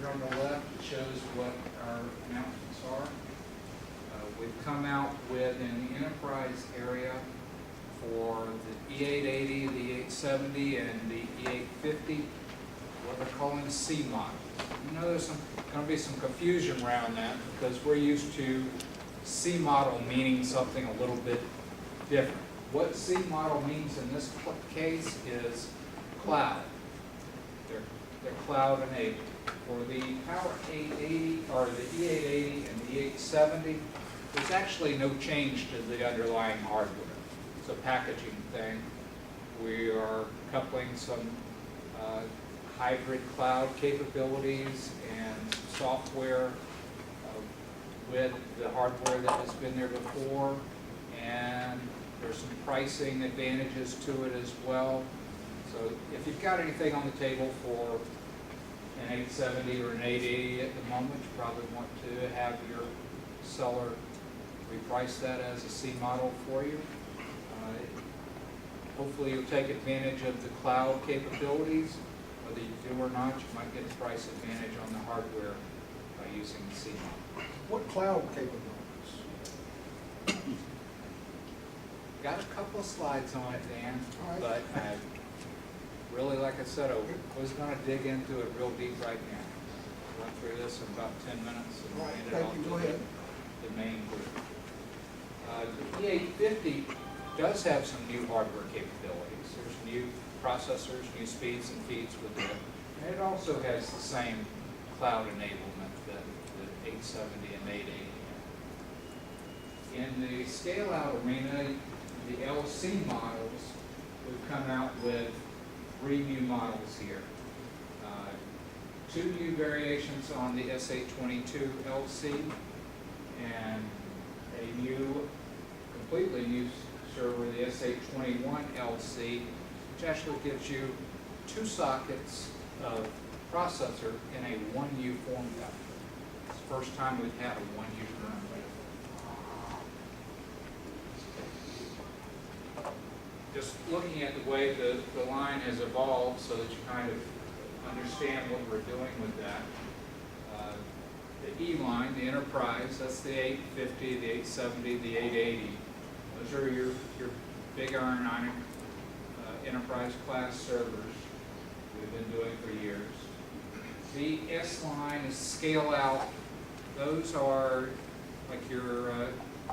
on the left shows what our announcements are. We've come out with, in the enterprise area, for the E880, the 870, and the E850, what they're calling C models. You know, there's going to be some confusion around that because we're used to C model meaning something a little bit different. What C model means in this case is cloud. They're cloud enabled. For the Power 880 or the E880 and the 870, there's actually no change to the underlying hardware. It's a packaging thing. We are coupling some hybrid cloud capabilities and software with the hardware that has been there before, and there's some pricing advantages to it as well. So if you've got anything on the table for an 870 or an 880 at the moment, you probably want to have your seller reprice that as a C model for you. Hopefully you'll take advantage of the cloud capabilities. Whether you do or not, you might get a price advantage on the hardware by using the C model. What cloud capabilities? Got a couple of slides on it, Dan, All right. but I really, like I said, I was going to dig into it real deep right now. Went through this in about 10 minutes and All right, handed it thank off you. to Go ahead. the main group. The E850 does have some new hardware capabilities. There's new processors, new speeds and feeds with it. And it also has the same cloud enablement that the 870 and 880 have. In the scale-out arena, the LC models, we've come out with 3 new models here. 2 new variations on the SA22 LC and a new, completely new server, the SA21 LC, which actually gives you 2 sockets of processor in a 1U form factor. It's the first time we've had a 1U form factor. Just looking at the way the line has evolved so that you kind of understand what we're doing with that. The E line, the enterprise, that's the 850, the 870, the 880. Those are your big iron enterprise class servers we've been doing for years. The S line is scale out. Those are like your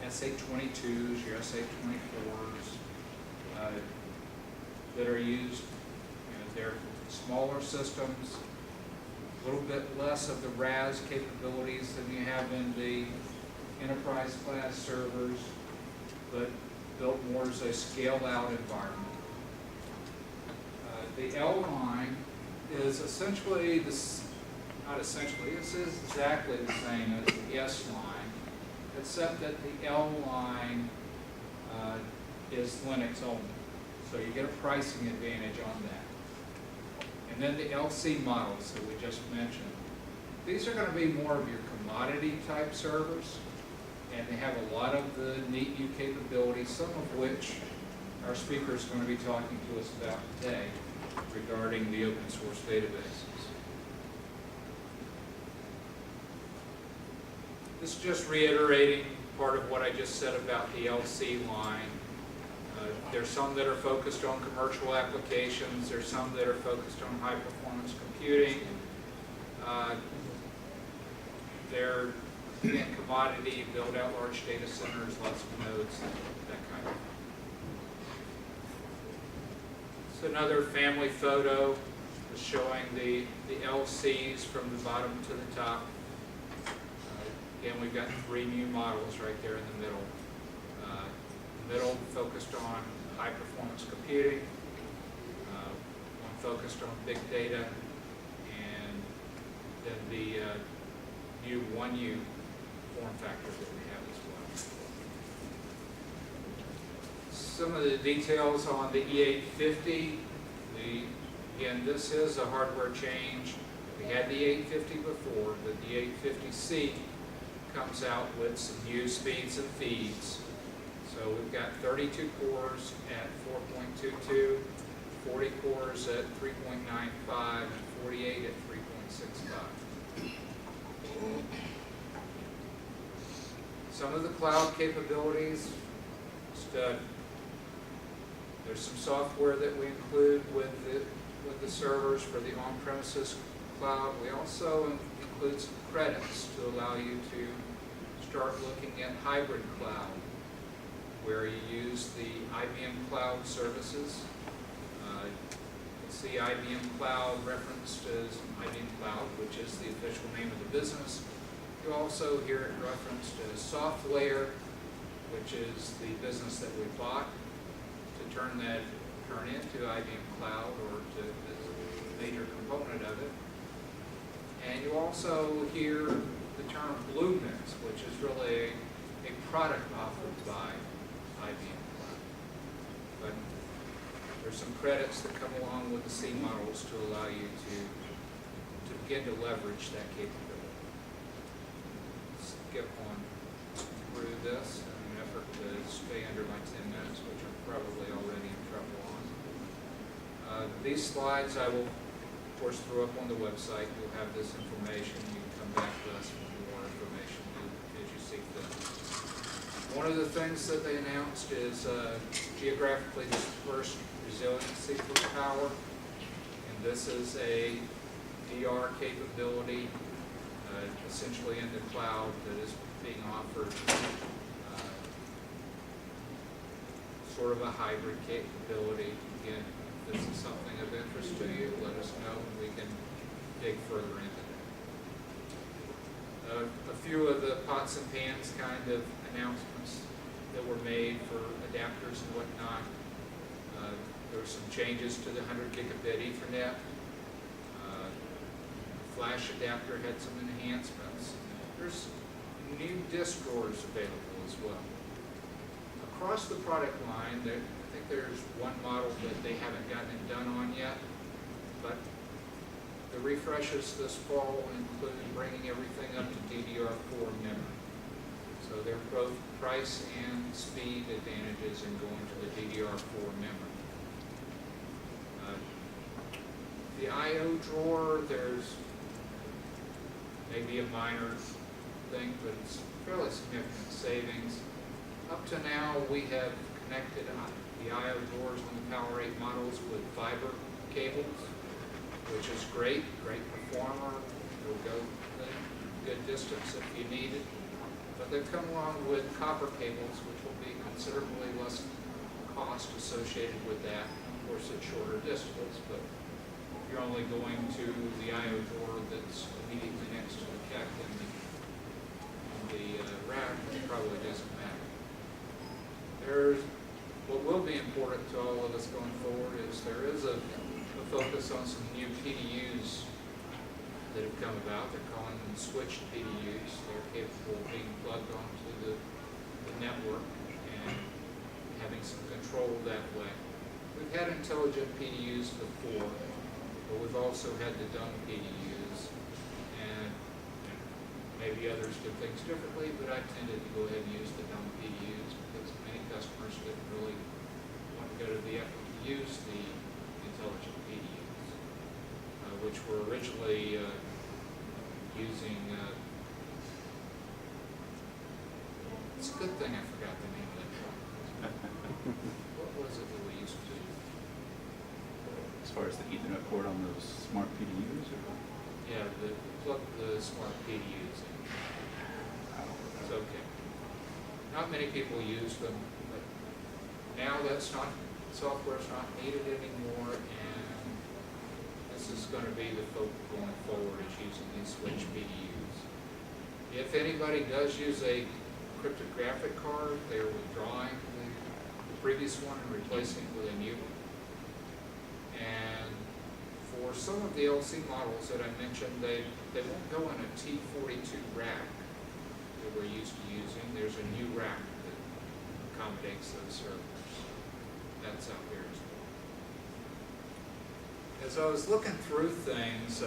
SA22s, your SA24s that are used. They're smaller systems, a little bit less of the RAS capabilities than you have in the enterprise class servers, but built more as a scaled out environment. The L line is essentially this, not essentially, this is exactly the same as the S line, except that the L line is Linux only. So you get a pricing advantage on that. And then the LC models that we just mentioned. These are going to be more of your commodity type servers, and they have a lot of the neat new capabilities, some of which our speaker is going to be talking to us about today regarding the open source databases. This is just reiterating part of what I just said about the LC line. There's some that are focused on commercial applications. There's some that are focused on high-performance computing. They're, again, commodity, build out large data centers, lots of nodes, that kind of thing. So another family photo is showing the LCs from the bottom to the top. Again, we've got 3 new models right there in the middle. Middle focused on high performance computing, one focused on big data, and then the new 1U form factor that we have as well. Some of the details on the E850. Again, this is a hardware change. We had the 850 before, but the 850C comes out with some new speeds and feeds. So we've got 32 cores at 4.22, 40 cores at 3.95, and 48 at 3.65. Some of the cloud capabilities, there's some software that we include with the servers for the on-premises cloud. We also include some credits to allow you to start looking at hybrid cloud, where you use the IBM Cloud services. You'll see IBM Cloud referenced as IBM Cloud, which is the official name of the business. You also hear it referenced as SoftLayer, which is the business that we bought to turn into IBM Cloud, or to as a major component of it. And you also hear the term Bluemix, which is really a product offered by IBM Cloud. But there's some credits that come along with the C models to allow you to begin to leverage that capability. Skip on through this in an effort to stay under my 10 minutes, which I'm probably already in trouble on. These slides I will, of course, throw up on the website. You'll have this information. You can come back to us for more information as you see fit. One of the things that they announced is geographically dispersed resiliency for power. And this is a DR capability, essentially in the cloud, that is being offered, sort of a hybrid capability. Again, if this is something of interest to you, let us know and we can dig further into that. A few of the pots and pans kind of announcements that were made for adapters and whatnot. There were some changes to the 100 gigabit Ethernet. Flash adapter had some enhancements. There's new disk drawers available as well. Across the product line, I think there's one model that they haven't gotten it done on yet, but the refreshes this fall include bringing everything up to DDR4 memory. So there are both price and speed advantages in going to the DDR4 memory. The I/O drawer, there's maybe a minor thing, but it's fairly significant savings. Up to now, we have connected the I/O drawers on the Power 8 models with fiber cables, which is great performer. It'll go a good distance if you need it. But they've come along with copper cables, which will be considerably less cost associated with that. Of course, it's shorter distance, but if you're only going to the I/O drawer that's immediately next to the CAC in the rack, it probably doesn't matter. What will be important to all of us going forward is there is a focus on some new PDUs that have come about. They're calling them switched PDUs. They're capable of being plugged onto the network and having some control that way. We've had intelligent PDUs before, but we've also had the dumb PDUs, and maybe others did things differently, but I tended to go ahead and use the dumb PDUs because many customers didn't really want to go to the effort to use the intelligent PDUs, which were originally using, it's a good thing I forgot the name of that product. What was it that we used to do? As far as the Ethernet port on those smart PDUs? Or? Yeah, plug the smart PDUs in. It's okay. Not many people use them, but now software's not needed anymore, and this is going to be the focus going forward, is using these switch PDUs. If anybody does use a cryptographic card, they're withdrawing the previous one and replacing it with a new one. And for some of the LC models that I mentioned, they won't go in a T42 rack that we're used to using. There's a new rack that accommodates those servers. That's out there as well. As I was looking through things,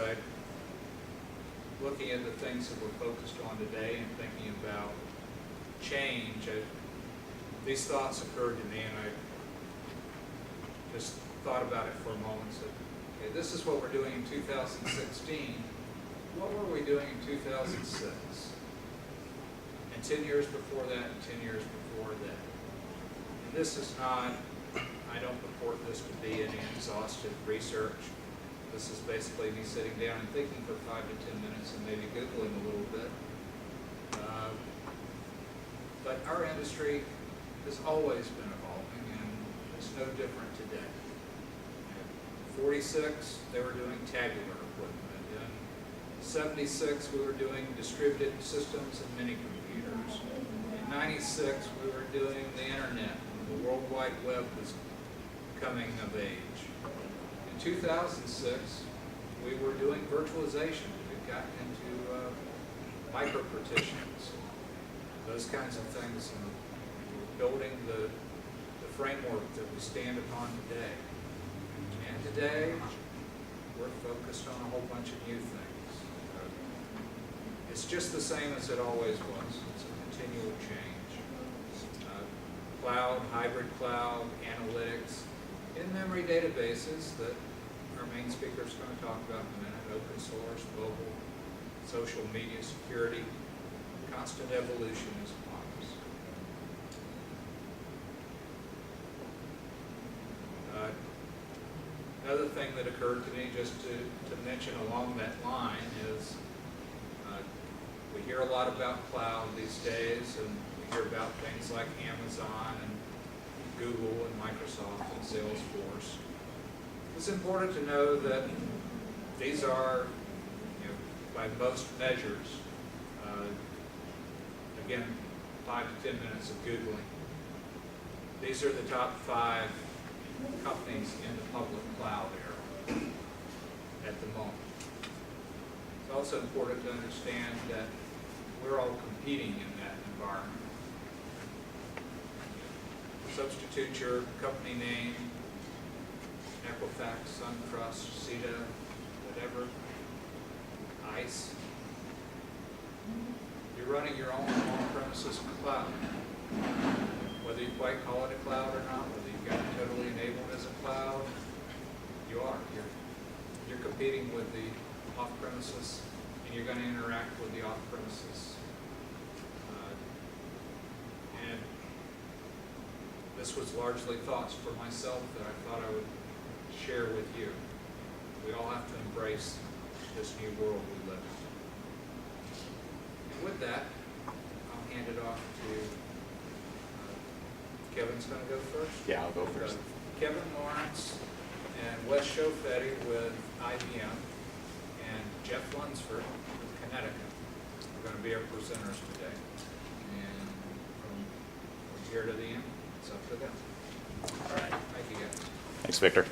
looking at the things that we're focused on today and thinking about change, these thoughts occurred to me, and I just thought about it for a moment. Said, okay, this is what we're doing in 2016. What were we doing in 2006? And 10 years before that, and 10 years before that. And this is not, I don't purport this to be any exhaustive research. This is basically me sitting down and thinking for 5 to 10 minutes and maybe Googling a little bit. But our industry has always been evolving, and it's no different today. In 46, they were doing tabular equipment. In 76, we were doing distributed systems and mini computers. In 96, we were doing the internet. The World Wide Web was coming of age. In 2006, we were doing virtualization. We've gotten into micro-partitions, those kinds of things, and we're building the framework that we stand upon today. And today, we're focused on a whole bunch of new things. It's just the same as it always was. It's a continual change. Cloud, hybrid cloud, analytics, in-memory databases that our main speaker is going to talk about in a minute, open source, mobile, social media security. Constant evolution is upon us. Another thing that occurred to me, just to mention along that line, is we hear a lot about cloud these days, and we hear about things like Amazon and Google and Microsoft and Salesforce. It's important to know that these are, by most measures, again, 5 to 10 minutes of Googling. These are the top 5 companies in the public cloud era at the moment. It's also important to understand that we're all competing in that environment. Substitute your company name, Equifax, SunTrust, CETA, whatever, ICE. You're running your own on-premises cloud. Whether you quite call it a cloud or not, whether you've got it totally enabled as a cloud, you are. You're competing with the off-premises, and you're going to interact with the off-premises. And this was largely thoughts for myself that I thought I would share with you. We all have to embrace this new world we live in. And with that, I'll hand it off to Kevin's going to go first. Yeah, I'll go first. Kevin Lawrence and Wes Shofetti with IBM and Jeff Lunsford with Connecticut are going to be our presenters today. And from here to the end, it's up to them. All right, thank you guys. Thanks, Victor.